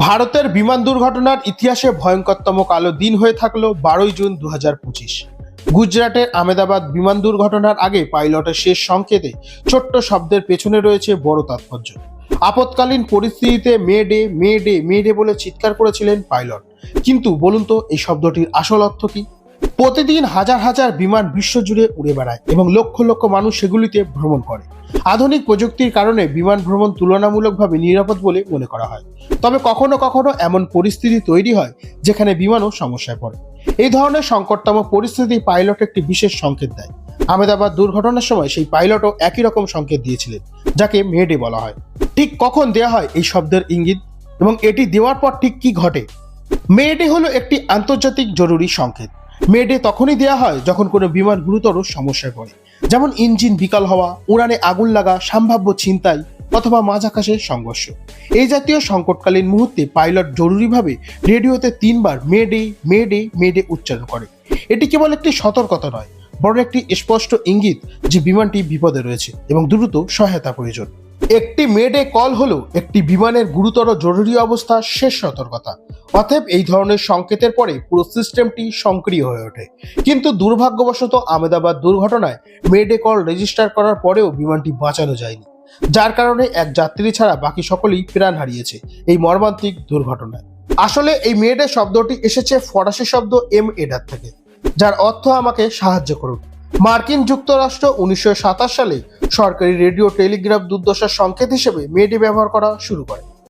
ভারতের বিমান দুর্ঘটনার ইতিহাসে ভয়ঙ্করতম কালো দিন হয়ে থাকলো 12 জুন 2025। গুজরাটের আহমেদাবাদ বিমান দুর্ঘটনার আগে পাইলটের শেষ সংকেতে ছোট্ট শব্দের পেছনে রয়েছে বড় তাৎপর্য। আপৎকালীন পরিস্থিতিতে May Day May Day May Day বলে চিৎকার করেছিলেন পাইলট। কিন্তু বলুন তো এই শব্দটির আসল অর্থ কি? প্রতিদিন হাজার হাজার বিমান বিশ্বজুড়ে উড়ে বেড়ায় এবং লক্ষ লক্ষ মানুষ সেগুলিতে ভ্রমণ করে। আধুনিক প্রযুক্তির কারণে বিমান ভ্রমণ তুলনামূলকভাবে নিরাপদ বলে মনে করা হয়। তবে কখনো কখনো এমন পরিস্থিতি তৈরি হয় যেখানে বিমানও সমস্যায় পড়ে। এই ধরনের সংকটতম পরিস্থিতি পাইলট একটি বিশেষ সংকেত দেয়। আহমেদাবাদ দুর্ঘটনার সময় সেই পাইলটও একই রকম সংকেত দিয়েছিলেন, যাকে মেডে বলা হয়। ঠিক কখন দেয়া হয় এই শব্দের ইঙ্গিত এবং এটি দেওয়ার পর ঠিক কি ঘটে? মেডে হলো একটি আন্তর্জাতিক জরুরি সংকেত। মেডে তখনই দেয়া হয় যখন কোনো বিমান গুরুতর সমস্যায় পড়ে, যেমন ইঞ্জিন বিকল হওয়া, উড়ানে আগুন লাগা, সম্ভাব্য ছিনতাই অথবা মাঝ আকাশের সংঘর্ষ। এই জাতীয় সংকটকালীন মুহূর্তে পাইলট জরুরিভাবে রেডিওতে 3 বার মেডে মেডে মেডে উচ্চারণ করে। এটি কেবল একটি সতর্কতা নয়, বরং একটি স্পষ্ট ইঙ্গিত যে বিমানটি বিপদে রয়েছে এবং দ্রুত সহায়তা প্রয়োজন। একটি মেডে কল হলো একটি বিমানের গুরুতর জরুরি অবস্থা শেষ সতর্কতা। অতএব এই ধরনের সংকেতের পরে পুরো সিস্টেমটি সক্রিয় হয়ে ওঠে। কিন্তু দুর্ভাগ্যবশত আহমেদাবাদ দুর্ঘটনায় মেডে কল রেজিস্টার করার পরেও বিমানটি বাঁচানো যায়নি, যার কারণে এক যাত্রী ছাড়া বাকি সকলেই প্রাণ হারিয়েছে এই মর্মান্তিক দুর্ঘটনায়। আসলে এই মেডে শব্দটি এসেছে ফরাসি শব্দ এম এডার থেকে, যার অর্থ আমাকে সাহায্য করুন। মার্কিন যুক্তরাষ্ট্র 1927 সালে সরকারি রেডিও টেলিগ্রাফ দুর্দশার সংকেত হিসেবে মেডে ব্যবহার করা শুরু করে।